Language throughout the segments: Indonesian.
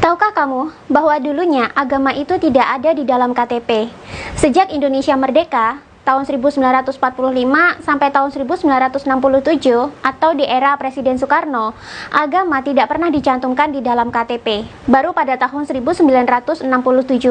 Tahukah kamu bahwa dulunya agama itu tidak ada di dalam KTP? Sejak Indonesia merdeka, tahun 1945 sampai tahun 1967 atau di era Presiden Soekarno, agama tidak pernah dicantumkan di dalam KTP. Baru pada tahun 1967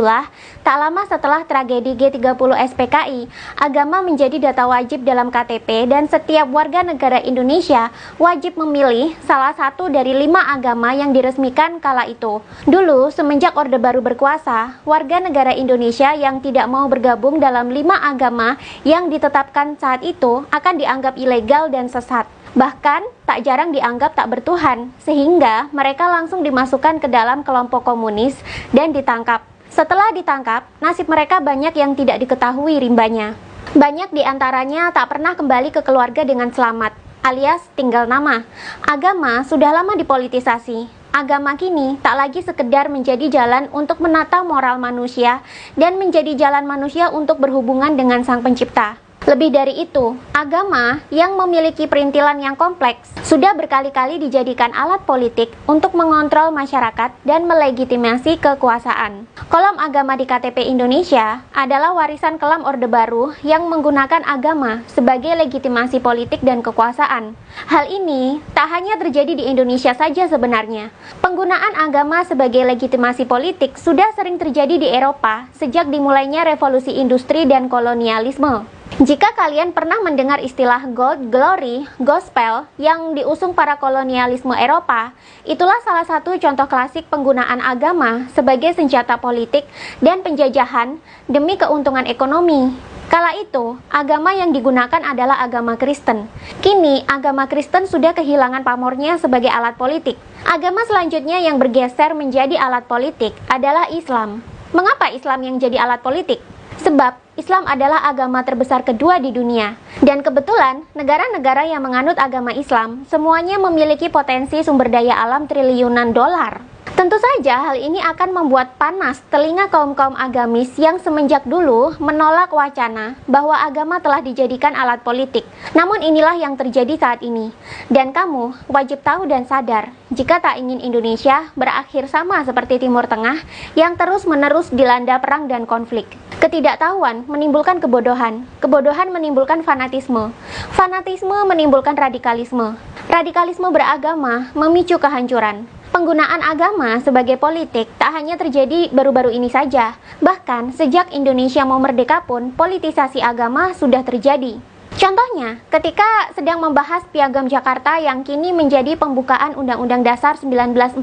lah, tak lama setelah tragedi G30 SPKI, agama menjadi data wajib dalam KTP dan setiap warga negara Indonesia wajib memilih salah satu dari 5 agama yang diresmikan kala itu. Dulu, semenjak Orde Baru berkuasa, warga negara Indonesia yang tidak mau bergabung dalam 5 agama yang ditetapkan saat itu akan dianggap ilegal dan sesat. Bahkan, tak jarang dianggap tak bertuhan, sehingga mereka langsung dimasukkan ke dalam kelompok komunis dan ditangkap. Setelah ditangkap, nasib mereka banyak yang tidak diketahui rimbanya. Banyak di antaranya tak pernah kembali ke keluarga dengan selamat, alias tinggal nama. Agama sudah lama dipolitisasi. Agama kini tak lagi sekedar menjadi jalan untuk menata moral manusia dan menjadi jalan manusia untuk berhubungan dengan Sang Pencipta. Lebih dari itu, agama yang memiliki perintilan yang kompleks sudah berkali-kali dijadikan alat politik untuk mengontrol masyarakat dan melegitimasi kekuasaan. Kolom agama di KTP Indonesia adalah warisan kelam Orde Baru yang menggunakan agama sebagai legitimasi politik dan kekuasaan. Hal ini tak hanya terjadi di Indonesia saja sebenarnya. Penggunaan agama sebagai legitimasi politik sudah sering terjadi di Eropa sejak dimulainya revolusi industri dan kolonialisme. Jika kalian pernah mendengar istilah Gold Glory, Gospel yang diusung para kolonialisme Eropa, itulah salah satu contoh klasik penggunaan agama sebagai senjata politik dan penjajahan demi keuntungan ekonomi. Kala itu, agama yang digunakan adalah agama Kristen. Kini, agama Kristen sudah kehilangan pamornya sebagai alat politik. Agama selanjutnya yang bergeser menjadi alat politik adalah Islam. Mengapa Islam yang jadi alat politik? Sebab Islam adalah agama terbesar kedua di dunia. Dan kebetulan, negara-negara yang menganut agama Islam semuanya memiliki potensi sumber daya alam triliunan dolar. Tentu saja hal ini akan membuat panas telinga kaum-kaum agamis yang semenjak dulu menolak wacana bahwa agama telah dijadikan alat politik. Namun inilah yang terjadi saat ini. Dan kamu wajib tahu dan sadar jika tak ingin Indonesia berakhir sama seperti Timur Tengah yang terus-menerus dilanda perang dan konflik. Ketidaktahuan menimbulkan kebodohan, kebodohan menimbulkan fanatisme, fanatisme menimbulkan radikalisme, radikalisme beragama memicu kehancuran. Penggunaan agama sebagai politik tak hanya terjadi baru-baru ini saja, bahkan sejak Indonesia mau merdeka pun politisasi agama sudah terjadi. Contohnya, ketika sedang membahas Piagam Jakarta yang kini menjadi pembukaan Undang-Undang Dasar 1945.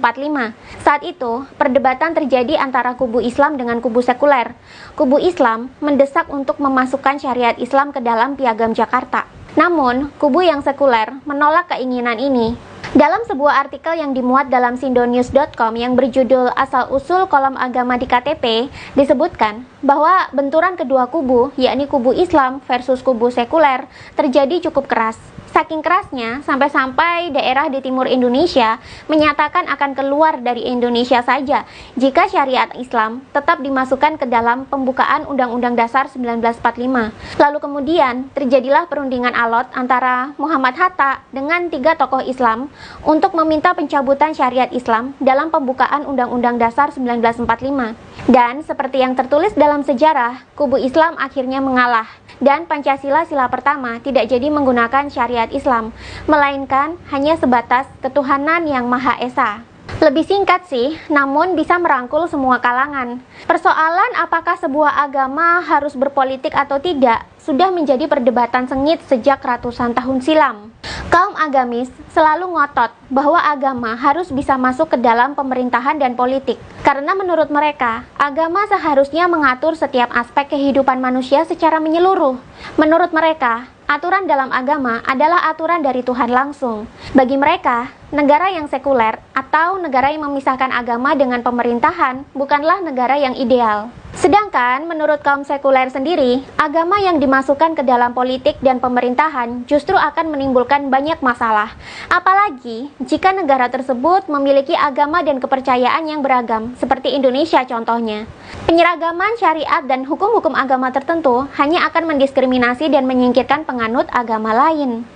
Saat itu, perdebatan terjadi antara kubu Islam dengan kubu sekuler. Kubu Islam mendesak untuk memasukkan syariat Islam ke dalam Piagam Jakarta. Namun, kubu yang sekuler menolak keinginan ini. Dalam sebuah artikel yang dimuat dalam sindonews.com yang berjudul Asal-Usul Kolom Agama di KTP, disebutkan bahwa benturan kedua kubu, yakni kubu Islam versus kubu sekuler, terjadi cukup keras. Saking kerasnya, sampai-sampai daerah di timur Indonesia menyatakan akan keluar dari Indonesia saja jika syariat Islam tetap dimasukkan ke dalam pembukaan Undang-Undang Dasar 1945. Lalu kemudian terjadilah perundingan alot antara Muhammad Hatta dengan 3 tokoh Islam untuk meminta pencabutan syariat Islam dalam pembukaan Undang-Undang Dasar 1945. Dan seperti yang tertulis dalam sejarah, kubu Islam akhirnya mengalah dan Pancasila sila pertama tidak jadi menggunakan syariat Islam, melainkan hanya sebatas ketuhanan yang Maha Esa. Lebih singkat sih, namun bisa merangkul semua kalangan. Persoalan apakah sebuah agama harus berpolitik atau tidak sudah menjadi perdebatan sengit sejak ratusan tahun silam. Kaum agamis selalu ngotot bahwa agama harus bisa masuk ke dalam pemerintahan dan politik. Karena menurut mereka, agama seharusnya mengatur setiap aspek kehidupan manusia secara menyeluruh. Menurut mereka, aturan dalam agama adalah aturan dari Tuhan langsung. Bagi mereka, negara yang sekuler atau negara yang memisahkan agama dengan pemerintahan bukanlah negara yang ideal. Sedangkan menurut kaum sekuler sendiri, agama yang dimasukkan ke dalam politik dan pemerintahan justru akan menimbulkan banyak masalah. Apalagi jika negara tersebut memiliki agama dan kepercayaan yang beragam, seperti Indonesia contohnya. Penyeragaman syariat dan hukum-hukum agama tertentu hanya akan mendiskriminasi dan menyingkirkan penganut agama lain.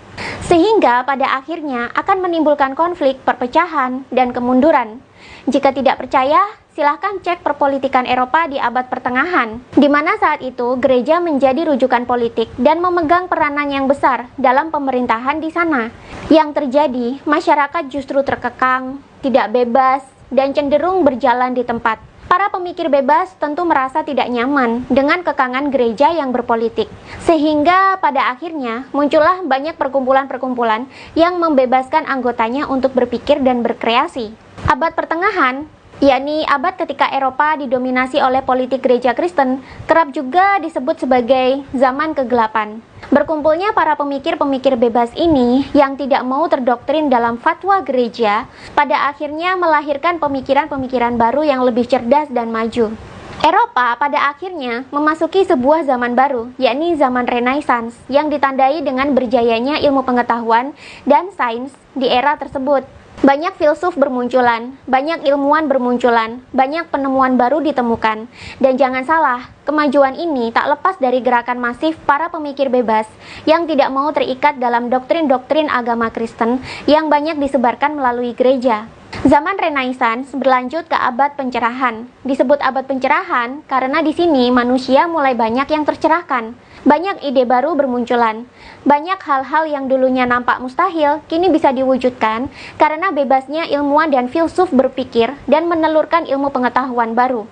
Sehingga pada akhirnya akan menimbulkan konflik, perpecahan, dan kemunduran. Jika tidak percaya, silahkan cek perpolitikan Eropa di abad pertengahan, di mana saat itu gereja menjadi rujukan politik dan memegang peranan yang besar dalam pemerintahan di sana. Yang terjadi, masyarakat justru terkekang, tidak bebas, dan cenderung berjalan di tempat. Para pemikir bebas tentu merasa tidak nyaman dengan kekangan gereja yang berpolitik, sehingga pada akhirnya muncullah banyak perkumpulan-perkumpulan yang membebaskan anggotanya untuk berpikir dan berkreasi. Abad pertengahan, yakni abad ketika Eropa didominasi oleh politik gereja Kristen, kerap juga disebut sebagai zaman kegelapan. Berkumpulnya para pemikir-pemikir bebas ini yang tidak mau terdoktrin dalam fatwa gereja, pada akhirnya melahirkan pemikiran-pemikiran baru yang lebih cerdas dan maju. Eropa pada akhirnya memasuki sebuah zaman baru, yakni zaman Renaissance, yang ditandai dengan berjayanya ilmu pengetahuan dan sains di era tersebut. Banyak filsuf bermunculan, banyak ilmuwan bermunculan, banyak penemuan baru ditemukan. Dan jangan salah, kemajuan ini tak lepas dari gerakan masif para pemikir bebas yang tidak mau terikat dalam doktrin-doktrin agama Kristen yang banyak disebarkan melalui gereja. Zaman Renaissance berlanjut ke abad pencerahan. Disebut abad pencerahan karena di sini manusia mulai banyak yang tercerahkan. Banyak ide baru bermunculan. Banyak hal-hal yang dulunya nampak mustahil kini bisa diwujudkan karena bebasnya ilmuwan dan filsuf berpikir dan menelurkan ilmu pengetahuan baru.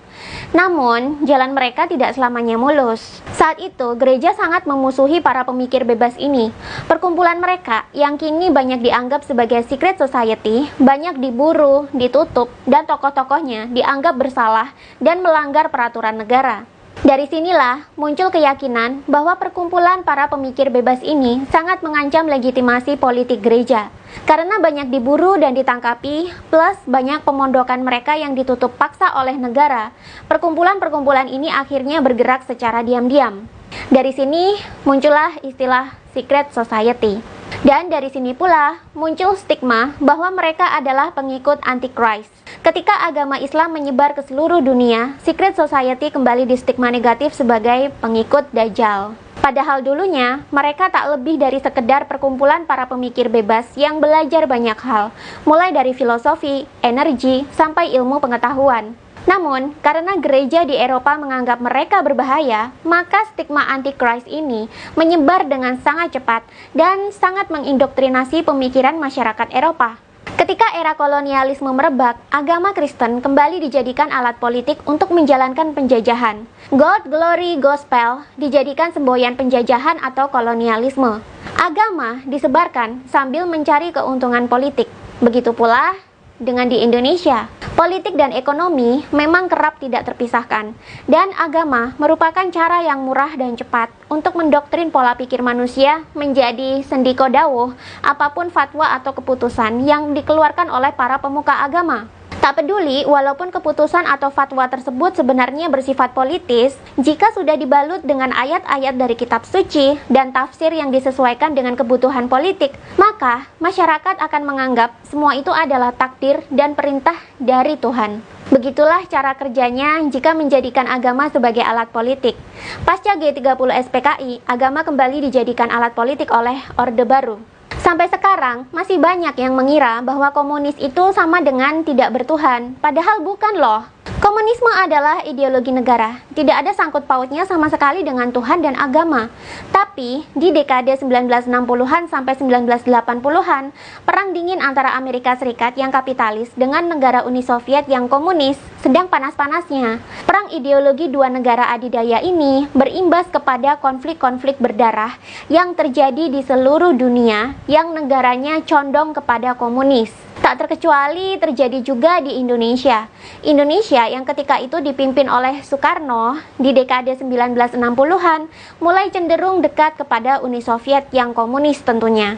Namun, jalan mereka tidak selamanya mulus. Saat itu, gereja sangat memusuhi para pemikir bebas ini. Perkumpulan mereka yang kini banyak dianggap sebagai secret society, banyak diburu, ditutup, dan tokoh-tokohnya dianggap bersalah dan melanggar peraturan negara. Dari sinilah muncul keyakinan bahwa perkumpulan para pemikir bebas ini sangat mengancam legitimasi politik gereja. Karena banyak diburu dan ditangkapi, plus banyak pemondokan mereka yang ditutup paksa oleh negara, perkumpulan-perkumpulan ini akhirnya bergerak secara diam-diam. Dari sini muncullah istilah secret society. Dan dari sini pula muncul stigma bahwa mereka adalah pengikut Antichrist. Ketika agama Islam menyebar ke seluruh dunia, secret society kembali distigma negatif sebagai pengikut Dajjal. Padahal dulunya, mereka tak lebih dari sekedar perkumpulan para pemikir bebas yang belajar banyak hal, mulai dari filosofi, energi, sampai ilmu pengetahuan. Namun, karena gereja di Eropa menganggap mereka berbahaya, maka stigma Antichrist ini menyebar dengan sangat cepat dan sangat mengindoktrinasi pemikiran masyarakat Eropa. Ketika era kolonialisme merebak, agama Kristen kembali dijadikan alat politik untuk menjalankan penjajahan. God, Glory, Gospel dijadikan semboyan penjajahan atau kolonialisme. Agama disebarkan sambil mencari keuntungan politik. Begitu pula dengan di Indonesia. Politik dan ekonomi memang kerap tidak terpisahkan, dan agama merupakan cara yang murah dan cepat untuk mendoktrin pola pikir manusia menjadi sendiko dawuh apapun fatwa atau keputusan yang dikeluarkan oleh para pemuka agama. Tak peduli walaupun keputusan atau fatwa tersebut sebenarnya bersifat politis, jika sudah dibalut dengan ayat-ayat dari kitab suci dan tafsir yang disesuaikan dengan kebutuhan politik, maka masyarakat akan menganggap semua itu adalah takdir dan perintah dari Tuhan. Begitulah cara kerjanya jika menjadikan agama sebagai alat politik. Pasca G30 SPKI, agama kembali dijadikan alat politik oleh Orde Baru. Sampai sekarang, masih banyak yang mengira bahwa komunis itu sama dengan tidak bertuhan. Padahal bukan loh. Komunisme adalah ideologi negara. Tidak ada sangkut pautnya sama sekali dengan Tuhan dan agama. Tapi, di dekade 1960-an sampai 1980-an, perang dingin antara Amerika Serikat yang kapitalis dengan negara Uni Soviet yang komunis sedang panas-panasnya. Perang ideologi dua negara adidaya ini berimbas kepada konflik-konflik berdarah yang terjadi di seluruh dunia yang negaranya condong kepada komunis. Tak terkecuali terjadi juga di Indonesia. Indonesia yang ketika itu dipimpin oleh Soekarno di dekade 1960-an mulai cenderung dekat kepada Uni Soviet yang komunis tentunya.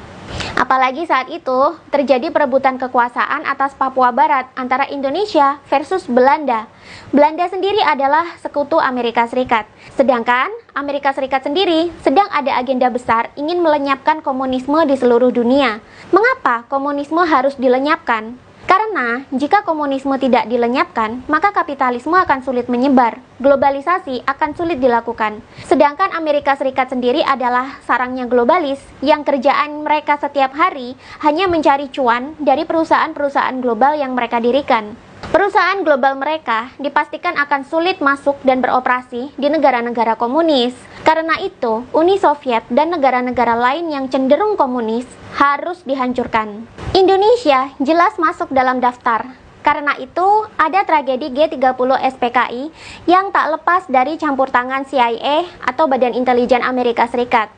Apalagi saat itu terjadi perebutan kekuasaan atas Papua Barat antara Indonesia versus Belanda. Belanda sendiri adalah sekutu Amerika Serikat. Sedangkan Amerika Serikat sendiri sedang ada agenda besar ingin melenyapkan komunisme di seluruh dunia. Mengapa komunisme harus dilenyapkan? Karena jika komunisme tidak dilenyapkan, maka kapitalisme akan sulit menyebar, globalisasi akan sulit dilakukan. Sedangkan Amerika Serikat sendiri adalah sarangnya globalis yang kerjaan mereka setiap hari hanya mencari cuan dari perusahaan-perusahaan global yang mereka dirikan. Perusahaan global mereka dipastikan akan sulit masuk dan beroperasi di negara-negara komunis. Karena itu, Uni Soviet dan negara-negara lain yang cenderung komunis harus dihancurkan. Indonesia jelas masuk dalam daftar. Karena itu, ada tragedi G30 SPKI yang tak lepas dari campur tangan CIA atau Badan Intelijen Amerika Serikat.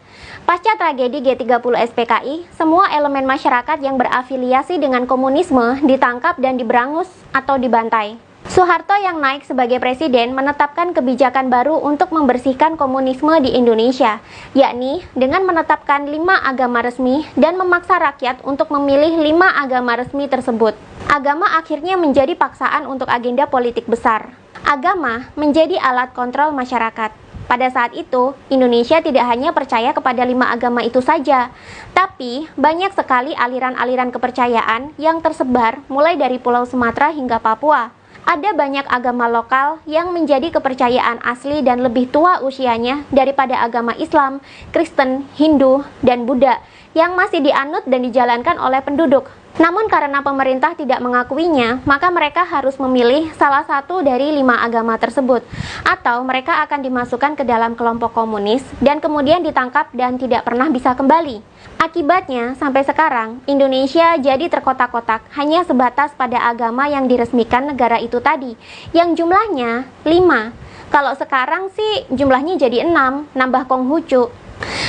Pasca tragedi G30 SPKI, semua elemen masyarakat yang berafiliasi dengan komunisme ditangkap dan diberangus atau dibantai. Soeharto yang naik sebagai presiden menetapkan kebijakan baru untuk membersihkan komunisme di Indonesia, yakni dengan menetapkan 5 agama resmi dan memaksa rakyat untuk memilih 5 agama resmi tersebut. Agama akhirnya menjadi paksaan untuk agenda politik besar. Agama menjadi alat kontrol masyarakat. Pada saat itu, Indonesia tidak hanya percaya kepada 5 agama itu saja, tapi banyak sekali aliran-aliran kepercayaan yang tersebar mulai dari Pulau Sumatera hingga Papua. Ada banyak agama lokal yang menjadi kepercayaan asli dan lebih tua usianya daripada agama Islam, Kristen, Hindu, dan Buddha yang masih dianut dan dijalankan oleh penduduk. Namun karena pemerintah tidak mengakuinya, maka mereka harus memilih salah satu dari 5 agama tersebut, atau mereka akan dimasukkan ke dalam kelompok komunis dan kemudian ditangkap dan tidak pernah bisa kembali. Akibatnya, sampai sekarang, Indonesia jadi terkotak-kotak hanya sebatas pada agama yang diresmikan negara itu tadi, yang jumlahnya 5. Kalau sekarang sih jumlahnya jadi 6, nambah Konghucu.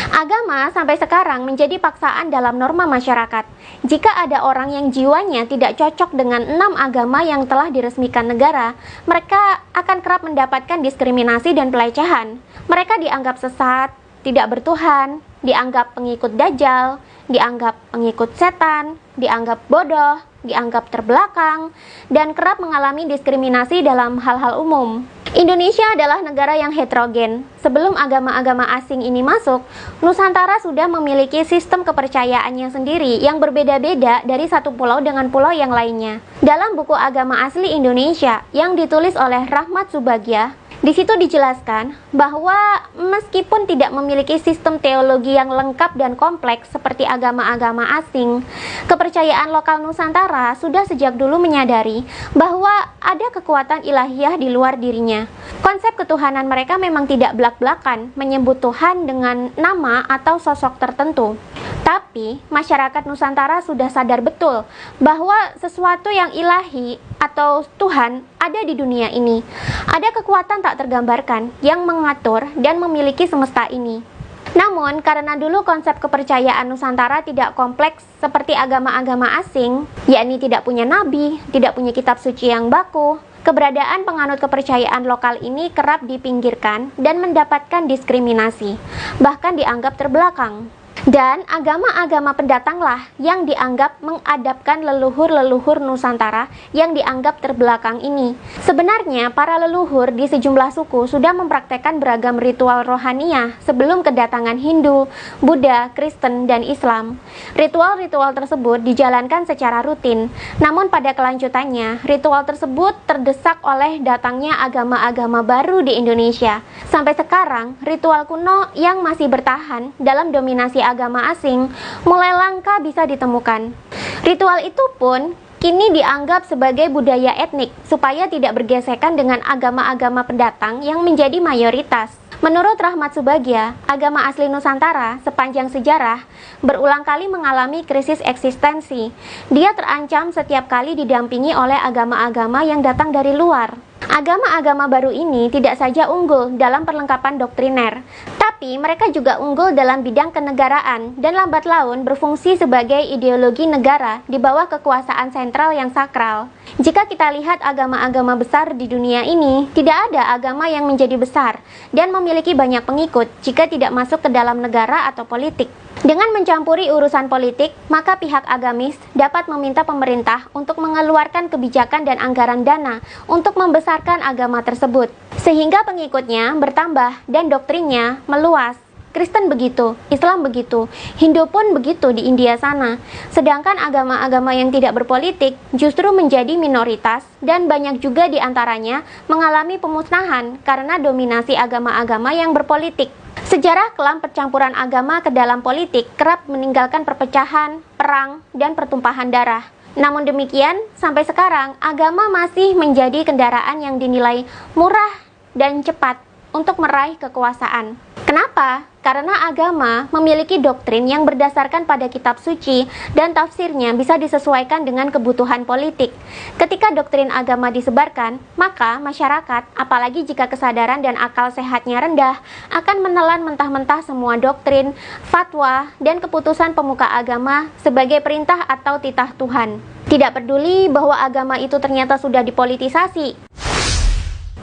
Agama sampai sekarang menjadi paksaan dalam norma masyarakat. Jika ada orang yang jiwanya tidak cocok dengan 6 agama yang telah diresmikan negara, mereka akan kerap mendapatkan diskriminasi dan pelecehan. Mereka dianggap sesat, tidak bertuhan, dianggap pengikut Dajjal, dianggap pengikut setan, dianggap bodoh, dianggap terbelakang, dan kerap mengalami diskriminasi dalam hal-hal umum. Indonesia adalah negara yang heterogen. Sebelum agama-agama asing ini masuk, Nusantara sudah memiliki sistem kepercayaannya sendiri yang berbeda-beda dari satu pulau dengan pulau yang lainnya. Dalam buku Agama Asli Indonesia yang ditulis oleh Rahmat Subagja, di situ dijelaskan bahwa meskipun tidak memiliki sistem teologi yang lengkap dan kompleks seperti agama-agama asing, kepercayaan lokal Nusantara sudah sejak dulu menyadari bahwa ada kekuatan ilahiyah di luar dirinya. Konsep ketuhanan mereka memang tidak belak-belakan menyebut Tuhan dengan nama atau sosok tertentu. Tapi, masyarakat Nusantara sudah sadar betul bahwa sesuatu yang ilahi atau Tuhan ada di dunia ini. Ada kekuatan tak tergambarkan yang mengatur dan memiliki semesta ini. Namun, karena dulu konsep kepercayaan Nusantara tidak kompleks seperti agama-agama asing, yakni tidak punya nabi, tidak punya kitab suci yang baku, keberadaan penganut kepercayaan lokal ini kerap dipinggirkan dan mendapatkan diskriminasi, bahkan dianggap terbelakang. Dan agama-agama pendatanglah yang dianggap mengadapkan leluhur-leluhur Nusantara yang dianggap terbelakang ini. Sebenarnya, para leluhur di sejumlah suku sudah mempraktekkan beragam ritual rohaniah sebelum kedatangan Hindu, Buddha, Kristen, dan Islam. Ritual-ritual tersebut dijalankan secara rutin, namun pada kelanjutannya, ritual tersebut terdesak oleh datangnya agama-agama baru di Indonesia. Sampai sekarang, ritual kuno yang masih bertahan dalam dominasi agama asing mulai langka bisa ditemukan. Ritual itu pun kini dianggap sebagai budaya etnik supaya tidak bergesekan dengan agama-agama pendatang yang menjadi mayoritas. Menurut Rahmat Subagja, agama asli Nusantara sepanjang sejarah berulang kali mengalami krisis eksistensi. Dia terancam setiap kali didampingi oleh agama-agama yang datang dari luar. Agama-agama baru ini tidak saja unggul dalam perlengkapan doktriner, tapi mereka juga unggul dalam bidang kenegaraan dan lambat laun berfungsi sebagai ideologi negara di bawah kekuasaan sentral yang sakral. Jika kita lihat agama-agama besar di dunia ini, tidak ada agama yang menjadi besar dan memiliki banyak pengikut jika tidak masuk ke dalam negara atau politik. Dengan mencampuri urusan politik, maka pihak agamis dapat meminta pemerintah untuk mengeluarkan kebijakan dan anggaran dana untuk membesarkan agama tersebut, sehingga pengikutnya bertambah dan doktrinnya meluas. Kristen begitu, Islam begitu, Hindu pun begitu di India sana. Sedangkan agama-agama yang tidak berpolitik justru menjadi minoritas dan banyak juga di antaranya mengalami pemusnahan karena dominasi agama-agama yang berpolitik. Sejarah kelam percampuran agama ke dalam politik kerap meninggalkan perpecahan, perang, dan pertumpahan darah. Namun demikian, sampai sekarang agama masih menjadi kendaraan yang dinilai murah dan cepat untuk meraih kekuasaan. Kenapa? Karena agama memiliki doktrin yang berdasarkan pada kitab suci dan tafsirnya bisa disesuaikan dengan kebutuhan politik. Ketika doktrin agama disebarkan, maka masyarakat, apalagi jika kesadaran dan akal sehatnya rendah, akan menelan mentah-mentah semua doktrin, fatwa, dan keputusan pemuka agama sebagai perintah atau titah Tuhan. Tidak peduli bahwa agama itu ternyata sudah dipolitisasi.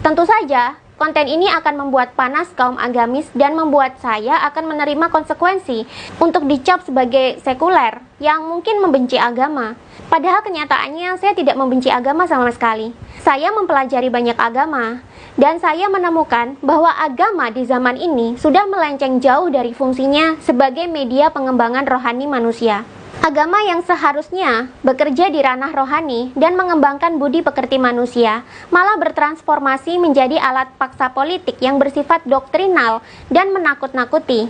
Tentu saja, konten ini akan membuat panas kaum agamis dan membuat saya akan menerima konsekuensi untuk dicap sebagai sekuler yang mungkin membenci agama. Padahal kenyataannya saya tidak membenci agama sama sekali. Saya mempelajari banyak agama dan saya menemukan bahwa agama di zaman ini sudah melenceng jauh dari fungsinya sebagai media pengembangan rohani manusia. Agama yang seharusnya bekerja di ranah rohani dan mengembangkan budi pekerti manusia malah bertransformasi menjadi alat paksa politik yang bersifat doktrinal dan menakut-nakuti.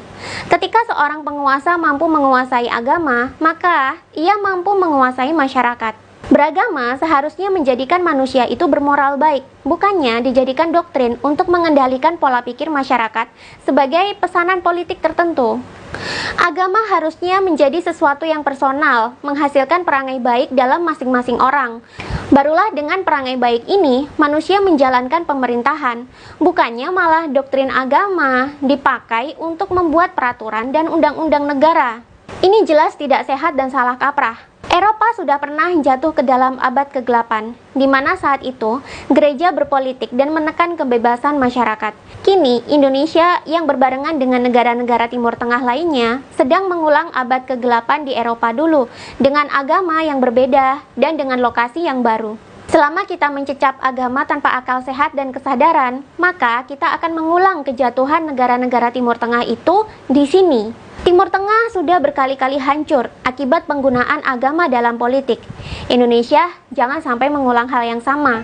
Ketika seorang penguasa mampu menguasai agama, maka ia mampu menguasai masyarakat. Beragama seharusnya menjadikan manusia itu bermoral baik, bukannya dijadikan doktrin untuk mengendalikan pola pikir masyarakat sebagai pesanan politik tertentu. Agama harusnya menjadi sesuatu yang personal, menghasilkan perangai baik dalam masing-masing orang. Barulah dengan perangai baik ini, manusia menjalankan pemerintahan, bukannya malah doktrin agama dipakai untuk membuat peraturan dan undang-undang negara. Ini jelas tidak sehat dan salah kaprah. Eropa sudah pernah jatuh ke dalam abad ke-8, di mana saat itu gereja berpolitik dan menekan kebebasan masyarakat. Kini, Indonesia yang berbarengan dengan negara-negara Timur Tengah lainnya sedang mengulang abad ke-8 di Eropa dulu, dengan agama yang berbeda dan dengan lokasi yang baru. Selama kita mencecap agama tanpa akal sehat dan kesadaran, maka kita akan mengulang kejatuhan negara-negara Timur Tengah itu di sini. Timur Tengah sudah berkali-kali hancur akibat penggunaan agama dalam politik. Indonesia jangan sampai mengulang hal yang sama.